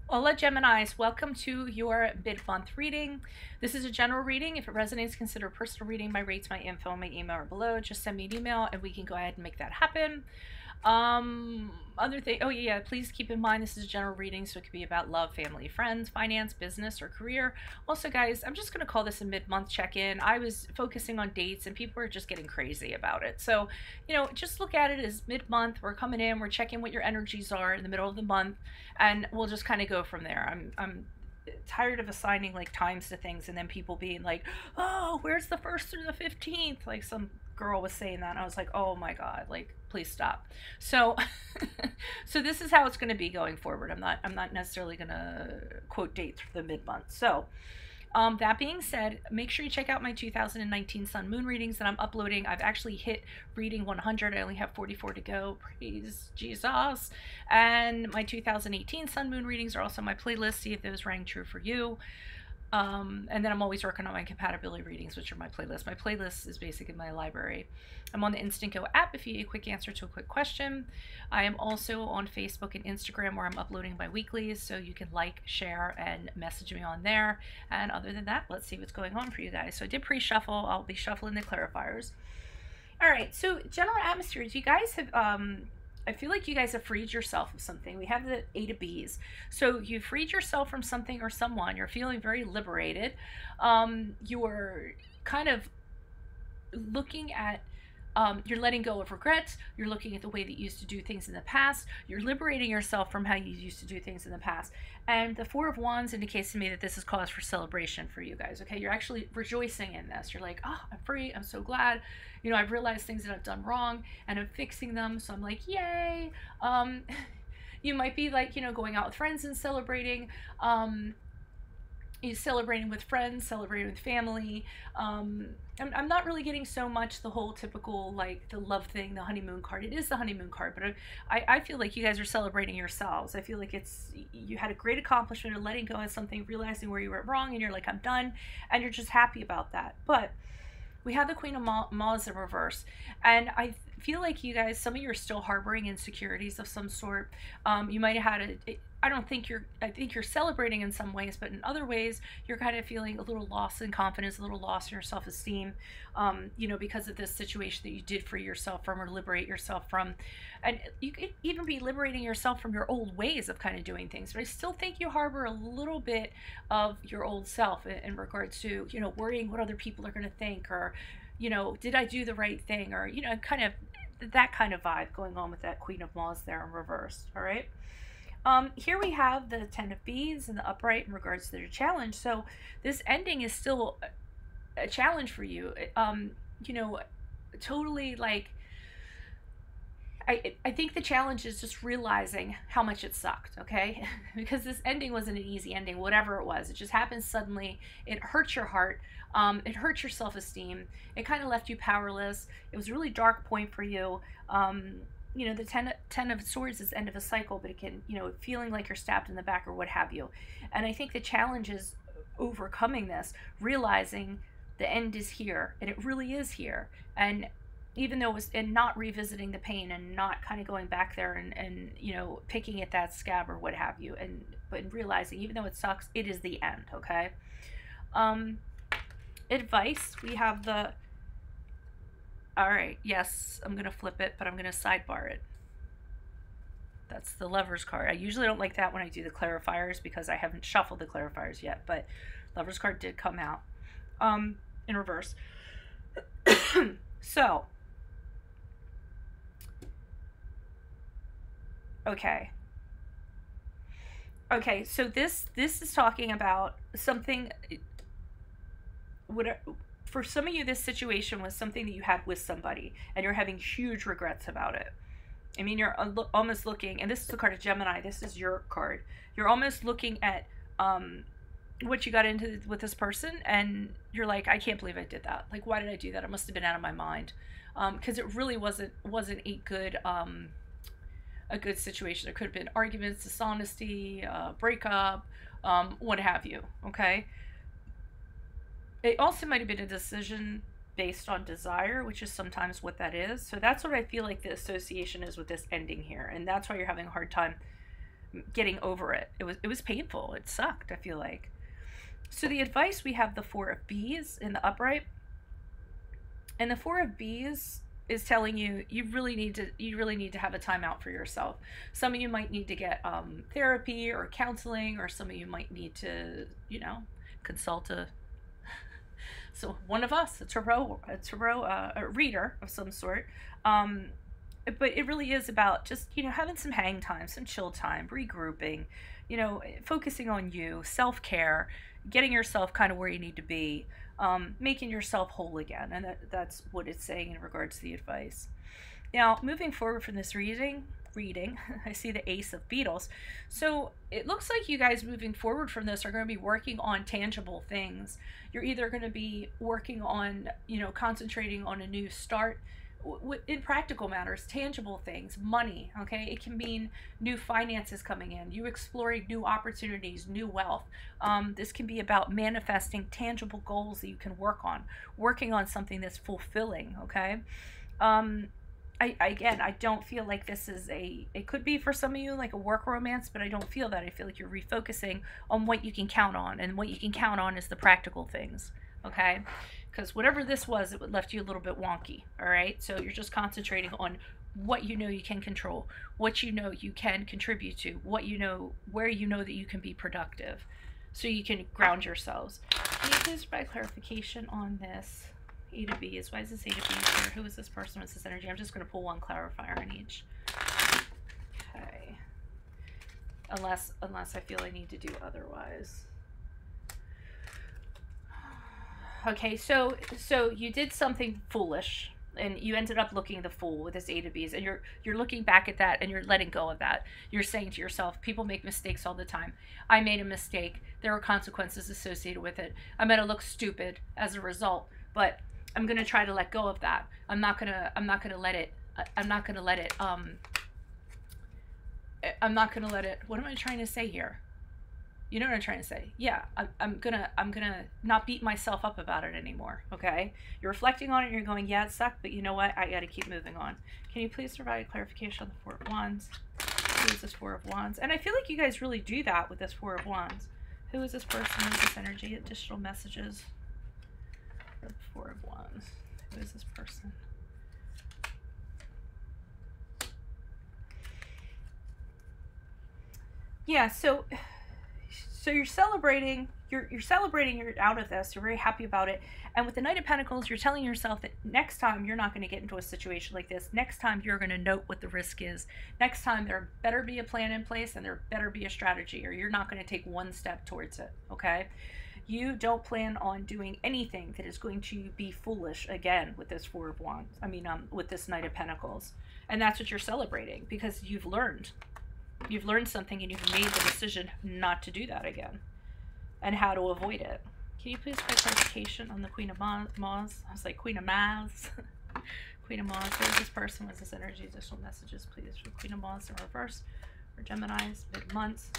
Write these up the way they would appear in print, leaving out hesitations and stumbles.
Hola Geminis, welcome to your mid-month reading. This is a general reading. If it resonates, consider personal reading. My rates, my info, my email are below. Just send me an email and we can go ahead and make that happen. Other thing, oh yeah, please keep in mind this is a general reading, so it could be about love, family, friends, finance, business, or career. Also, guys, I'm just going to call this a mid-month check-in. I was focusing on dates and people were just getting crazy about it. So, just look at it as mid-month. We're coming in, we're checking what your energies are in the middle of the month, and we'll just kind of go from there. I'm tired of assigning like times to things and then people being like, oh, where's the 1st through the 15th? Like some girl was saying that and I was like, oh my god, like please stop. So so this is how it's going to be going forward. I'm not necessarily going to quote dates for the mid-month. So that being said, make sure you check out my 2019 Sun Moon readings that I'm uploading. I've actually hit reading 100. I only have 44 to go. Praise Jesus. And my 2018 Sun Moon readings are also on my playlist. See if those rang true for you. And then I'm always working on my compatibility readings, which are my playlist. My playlist is basically my library. I'm on the Instant Go app if you need a quick answer to a quick question. I am also on Facebook and Instagram where I'm uploading my weeklies, so you can like, share, and message me on there. And other than that, let's see what's going on for you guys. So I did pre-shuffle. I'll be shuffling the clarifiers. All right, so general atmospheres. You guys have I feel like you guys have freed yourself of something. We have the 8 of Bees. So you freed yourself from something or someone. You're feeling very liberated. You're kind of looking at, you're letting go of regrets. You're looking at the way that you used to do things in the past. You're liberating yourself from how you used to do things in the past. And the 4 of Wands indicates to me that this is cause for celebration for you guys, okay? You're actually rejoicing in this. You're like, oh, I'm free. I'm so glad. I've realized things that I've done wrong and I'm fixing them. So I'm like, yay. You might be like, going out with friends and celebrating. Celebrating with friends, celebrating with family. I'm not really getting so much the whole typical, like, the love thing, the honeymoon card. It is the honeymoon card, but I feel like you guys are celebrating yourselves. I feel like you had a great accomplishment of letting go of something, realizing where you went wrong, and you're like, I'm done, and you're just happy about that. But we have the Queen of Maws in reverse, and I feel like you guys, some of you are still harboring insecurities of some sort. You might have had I think you're celebrating in some ways, but in other ways, you're kind of feeling a little lost in confidence, a little lost in your self-esteem, because of this situation that you did free yourself from or liberate yourself from. And you could even be liberating yourself from your old ways of kind of doing things. But I still think you harbor a little bit of your old self in regards to, worrying what other people are going to think, or, did I do the right thing, or, kind of that kind of vibe going on with that Queen of Maws there in reverse. All right. Here we have the 10 of Bees in the upright in regards to their challenge. So this ending is still a challenge for you. Totally, like, I think the challenge is just realizing how much it sucked, okay? Because this ending wasn't an easy ending, whatever it was. It just happened suddenly. It hurt your heart. It hurt your self-esteem. It kind of left you powerless. It was a really dark point for you. The 10 of Swords is the end of a cycle, but it can, feeling like you're stabbed in the back or what have you. And I think the challenge is overcoming this, realizing the end is here, and it really is here. And even though it was, and not revisiting the pain and not kind of going back there and picking at that scab or what have you, but realizing even though it sucks, it is the end, okay? Advice, we have the, all right, yes, I'm going to flip it, but I'm going to sidebar it. That's the Lover's card. I usually don't like that when I do the clarifiers because I haven't shuffled the clarifiers yet, but Lover's card did come out in reverse. So, okay, so this is talking about something, for some of you, this situation was something that you had with somebody, and you're having huge regrets about it. I mean, you're almost looking, and this is the card of Gemini, this is your card. You're almost looking at what you got into with this person, and you're like, I can't believe I did that. Like, why did I do that? I must have been out of my mind. Because it really wasn't a good situation. There could have been arguments, dishonesty, breakup, what have you, okay? It also might have been a decision based on desire, which is sometimes what that is. So that's what I feel like the association is with this ending here. And that's why you're having a hard time getting over it. It was painful. It sucked, I feel like. So the advice, we have the Four of Bees in the upright. And the Four of Bees is telling you you really need to have a timeout for yourself. Some of you might need to get therapy or counseling, or some of you might need to, you know, consult a one of us, a tarot a reader of some sort. But it really is about just, you know, having some hang time, some chill time, regrouping, you know, focusing on you, self-care, getting yourself kind of where you need to be, making yourself whole again. And that's what it's saying in regards to the advice. Now, moving forward from this reading, I see the Ace of Beetles. So it looks like you guys moving forward from this are going to be working on tangible things. You're either going to be working on, you know, concentrating on a new start in practical matters, tangible things, money, okay? It can mean new finances coming in, you exploring new opportunities, new wealth. This can be about manifesting tangible goals that you can work on, working on something that's fulfilling, okay? I don't feel like this is it could be for some of you like a work romance, but I don't feel that. I feel like you're refocusing on what you can count on, and what you can count on is the practical things, okay? Because whatever this was, it left you a little bit wonky, all right? So you're just concentrating on what you know you can control, what you know you can contribute to, what you know, where you know that you can be productive, so you can ground yourselves. Can you please provide clarification on this? Eight of Bees. Why is this Eight of Bees here? Who is this person? What's this energy? I'm just going to pull one clarifier in each. Okay. Unless I feel I need to do otherwise. Okay, so you did something foolish, and you ended up looking the fool with this Eight of Bees, and you're looking back at that, and you're letting go of that. You're saying to yourself, people make mistakes all the time. I made a mistake. There were consequences associated with it. I'm going to look stupid as a result, but I'm going to try to let go of that. I'm not going to let it, what am I trying to say here? You know what I'm trying to say? Yeah, I'm gonna not beat myself up about it anymore, okay? You're reflecting on it and you're going, yeah, it sucked, but you know what? I gotta keep moving on. Can you please provide clarification on the Four of Wands? Who is this Four of Wands? And I feel like you guys really do that with this Four of Wands. Who is this person? Who is this energy? Additional messages for the Four of Wands. Who is this person? Yeah, so you're celebrating, you're out of this, you're very happy about it. And with the Knight of Pentacles, you're telling yourself that next time you're not going to get into a situation like this. Next time you're going to note what the risk is. Next time there better be a plan in place, and there better be a strategy, or you're not going to take one step towards it, okay? You don't plan on doing anything that is going to be foolish again with this Four of Wands. I mean, with this Knight of Pentacles. And that's what you're celebrating, because you've learned. You've learned something, and you've made the decision not to do that again, and how to avoid it. Can you please provide clarification on the Queen of Mars? I was like, Queen of Mars. Queen of Mars. Who is this person? What's this energy? Additional messages, please, for Queen of Mars in reverse, for Geminis, mid-months.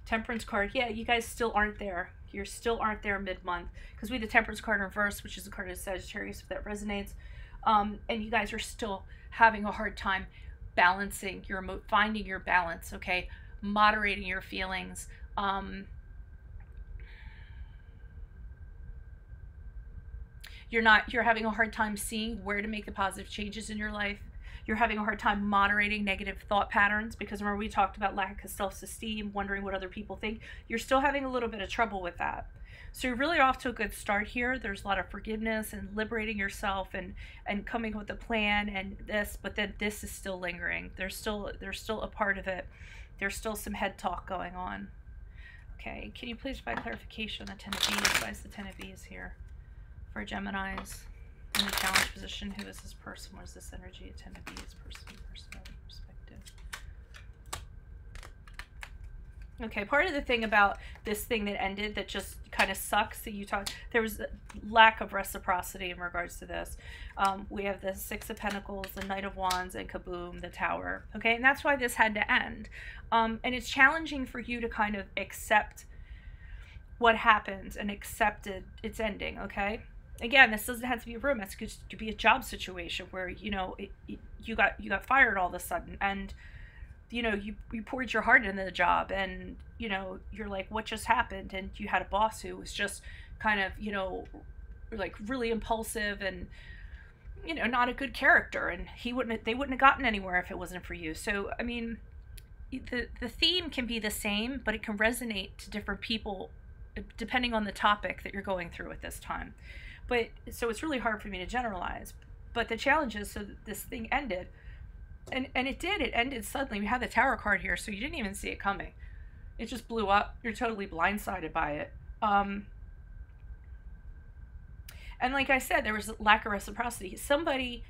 Temperance card. Yeah, you guys still aren't there. You still aren't there mid-month, because we have the Temperance card in reverse, which is the card of Sagittarius, if that resonates. And you guys are still having a hard time balancing your finding your balance, okay? Moderating your feelings. You're having a hard time seeing where to make the positive changes in your life. You're having a hard time moderating negative thought patterns, because remember we talked about lack of self-esteem, wondering what other people think. You're still having a little bit of trouble with that. So you're really off to a good start here. There's a lot of forgiveness and liberating yourself and coming up with a plan and this, but then this is still lingering. There's still a part of it. There's still some head talk going on. Okay, can you please provide clarification on the Ten of Bees? Why is the Ten of Bees here? For Geminis in the challenge position, who is this person? What is this energy? A Ten of Bees, personality, perspective. Okay, part of the thing about this thing that ended that just kind of sucks that you talked, there was a lack of reciprocity in regards to this. We have the Six of Pentacles, the Knight of Wands, and kaboom, the Tower. Okay, and that's why this had to end. And it's challenging for you to kind of accept what happened and accept its ending, okay? Again, this doesn't have to be a romance. It could be a job situation where, you know, you got fired all of a sudden, and you know, you poured your heart into the job, and, you know, you're like, what just happened? And you had a boss who was just kind of, you know, like really impulsive and, you know, not a good character, and they wouldn't have gotten anywhere if it wasn't for you. So, I mean, the theme can be the same, but it can resonate to different people depending on the topic that you're going through at this time. But so it's really hard for me to generalize. But the challenge is, so this thing ended, and it did. It ended suddenly. We had the Tower card here, so you didn't even see it coming. It just blew up. You're totally blindsided by it. And like I said, there was a lack of reciprocity. Somebody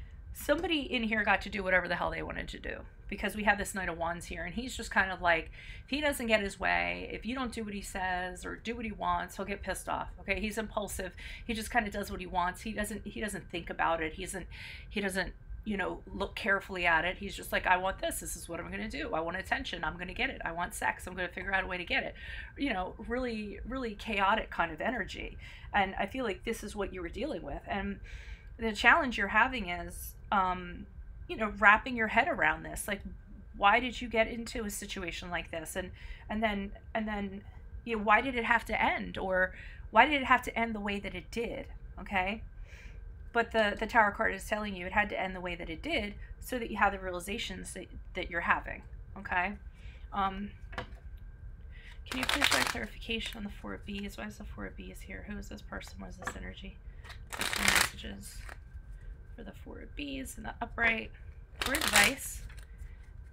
in here got to do whatever the hell they wanted to do, because we have this Knight of Wands here, and he's just kind of like, if he doesn't get his way, if you don't do what he says or do what he wants, he'll get pissed off. Okay, he's impulsive. He just kind of does what he wants. He doesn't think about it. He doesn't, you know, look carefully at it. He's just like, I want this. This is what I'm going to do. I want attention. I'm going to get it. I want sex. I'm going to figure out a way to get it. You know, really, really chaotic kind of energy. And I feel like this is what you were dealing with. And the challenge you're having is, you know, wrapping your head around this. Like, why did you get into a situation like this? And then, you know, why did it have to end? Or why did it have to end the way that it did? Okay. But the Tower card is telling you it had to end the way that it did, so that you have the realizations that you're having. Okay. Can you please provide clarification on the Four of Bees? Why is the Four of Bees here? Who is this person? What is this energy? Some messages for the Four of Bees and the upright. For advice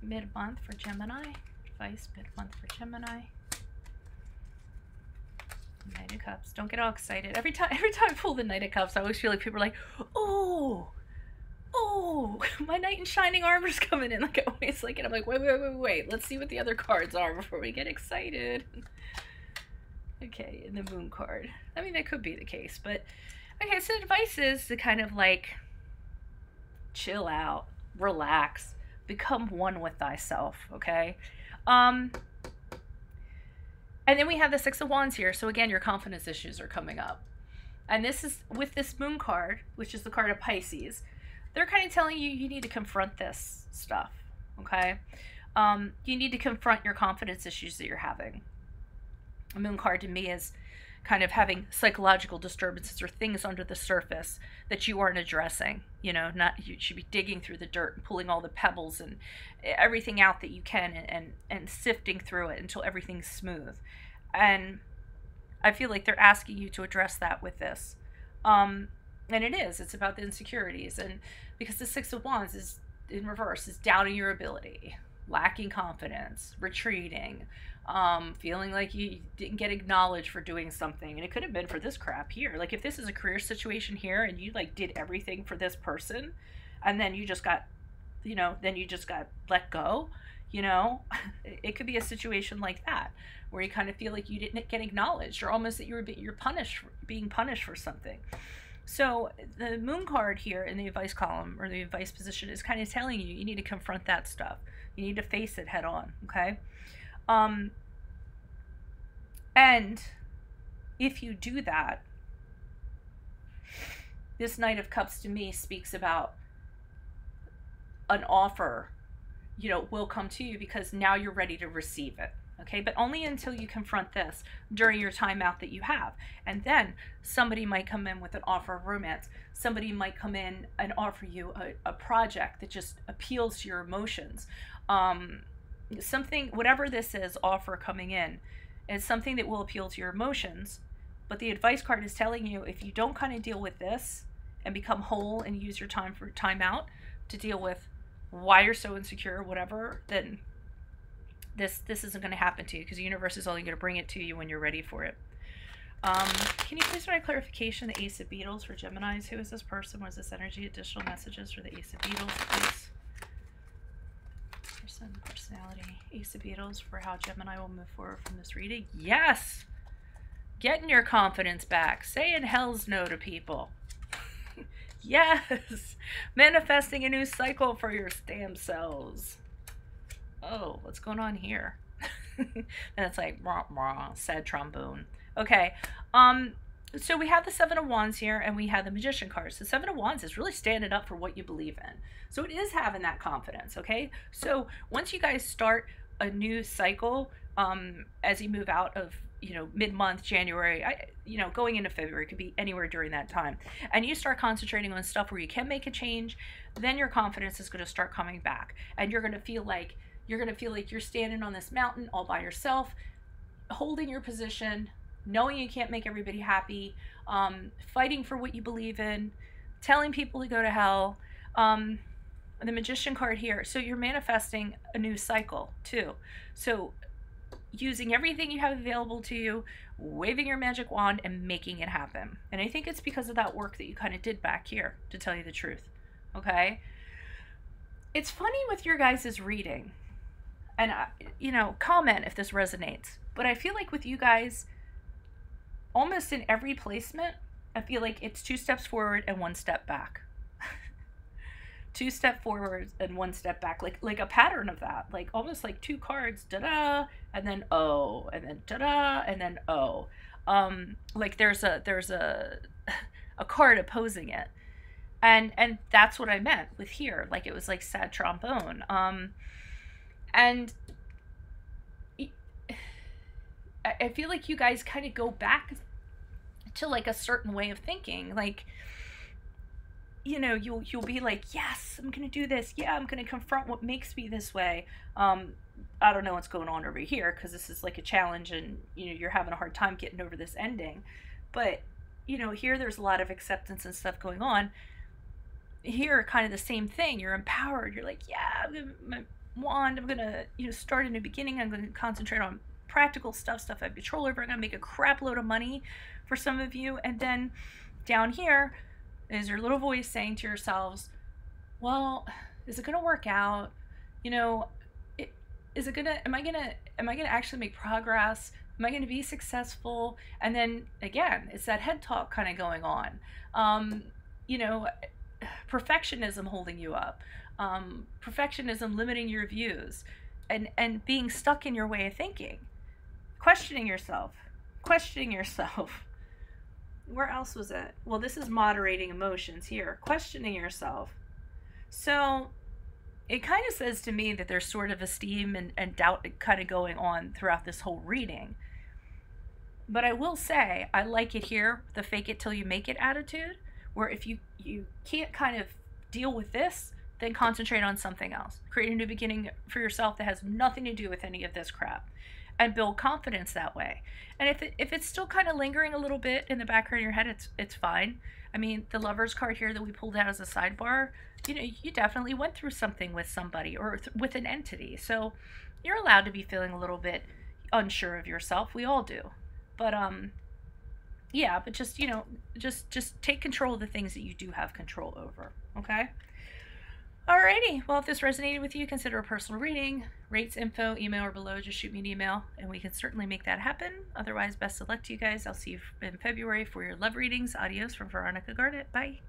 mid-month for Gemini. Advice mid-month for Gemini. Knight of Cups. Don't get all excited. Every time I pull the Knight of Cups, I always feel like people are like, oh, my knight in shining armor's coming in. Like, I always like it. I'm like, wait. Let's see what the other cards are before we get excited. Okay, and the Moon card. I mean, that could be the case, but okay. So advice is to kind of like chill out, relax, become one with thyself. Okay. And then we have the Six of Wands here. So again, your confidence issues are coming up. And this is with this Moon card, which is the card of Pisces. They're kind of telling you you need to confront this stuff, okay? You need to confront your confidence issues that you're having. A Moon card to me is kind of having psychological disturbances or things under the surface that you aren't addressing. You know, you should be digging through the dirt and pulling all the pebbles and everything out that you can, and sifting through it until everything's smooth. And I feel like they're asking you to address that with this. And it's about the insecurities. And because the Six of Wands is in reverse, is doubting your ability, lacking confidence, retreating, feeling like you didn't get acknowledged for doing something. And it could have been for this crap here. Like, if this is a career situation here and you like did everything for this person, and then you just got, you know, let go, you know, it could be a situation like that where you kind of feel like you didn't get acknowledged, or almost that you're being punished for something. So the Moon card here in the advice column, or the advice position, is kind of telling you you need to confront that stuff. You need to face it head on, okay? And if you do that, this Knight of Cups to me speaks about an offer, you know, will come to you, because now you're ready to receive it. Okay, but only until you confront this during your time out that you have. And then somebody might come in with an offer of romance. Somebody might come in and offer you a project that just appeals to your emotions. Something, whatever this is, offer coming in, is something that will appeal to your emotions. But the advice card is telling you, if you don't kind of deal with this and become whole and use your time for time out to deal with why you're so insecure, whatever, then this isn't going to happen to you, because the universe is only going to bring it to you when you're ready for it. Can you please provide clarification? The Ace of Beetles for Geminis. Who is this person? What is this energy? Additional messages for the Ace of Beetles, please. Person, personality. Ace of Beetles for how Gemini will move forward from this reading. Yes! Getting your confidence back. Saying hell's no to people. Yes! Manifesting a new cycle for your stem cells. Oh, what's going on here? And it's like, rah, rah, sad trombone. Okay. So we have the Seven of Wands here, and we have the Magician cards. The Seven of Wands is really standing up for what you believe in. So it is having that confidence, okay? So once you guys start a new cycle, as you move out of, mid-month, January, going into February, could be anywhere during that time, and you start concentrating on stuff where you can make a change, then your confidence is going to start coming back, and you're going to feel like you're standing on this mountain all by yourself, holding your position, knowing you can't make everybody happy, fighting for what you believe in, telling people to go to hell. The Magician card here, so you're manifesting a new cycle too. So using everything you have available to you, waving your magic wand and making it happen. And I think it's because of that work that you kind of did back here, to tell you the truth. Okay? It's funny with your guys' reading, and comment if this resonates, but I feel like with you guys, almost in every placement, I feel like it's 2 steps forward and 1 step back. 2 steps forward and 1 step back, like a pattern of that, like almost like 2 cards, da-da, and then oh, and then da-da, and then oh. Like there's a card opposing it. And that's what I meant with here. Like it was like sad trombone. And I feel like you guys kind of go back to like a certain way of thinking. Like, you'll be like, yes, I'm going to do this. Yeah, I'm going to confront what makes me this way. I don't know what's going on over here because this is like a challenge and, you're having a hard time getting over this ending. But, here there's a lot of acceptance and stuff going on. Here, kind of the same thing. You're empowered. You're like, yeah, my wand, I'm going to, start in the beginning. I'm going to concentrate on practical stuff I have control over. I'm going to make a crap load of money for some of you. And then down here is your little voice saying to yourselves, well, is it going to work out? Is it going to, am I going to actually make progress? Am I going to be successful? And then again, it's that head talk kind of going on. Perfectionism holding you up, perfectionism limiting your views, and being stuck in your way of thinking, questioning yourself. Where else was it? Well, this is moderating emotions here, questioning yourself. So it kind of says to me that there's sort of esteem and doubt kind of going on throughout this whole reading. But I will say, I like it here, the fake it till you make it attitude, where if you can't kind of deal with this, then concentrate on something else. Create a new beginning for yourself that has nothing to do with any of this crap, and build confidence that way. And if it's still kind of lingering a little bit in the background of your head, it's fine. I mean, the Lover's card here that we pulled out as a sidebar, you definitely went through something with somebody or with an entity. So you're allowed to be feeling a little bit unsure of yourself. We all do. But yeah, but just, just take control of the things that you do have control over, okay? Alrighty, well, if this resonated with you, consider a personal reading. Rates, info, email, or below, just shoot me an email, and we can certainly make that happen. Otherwise, best of luck to you guys. I'll see you in February for your love readings. Adios from Veronica Garnett. Bye.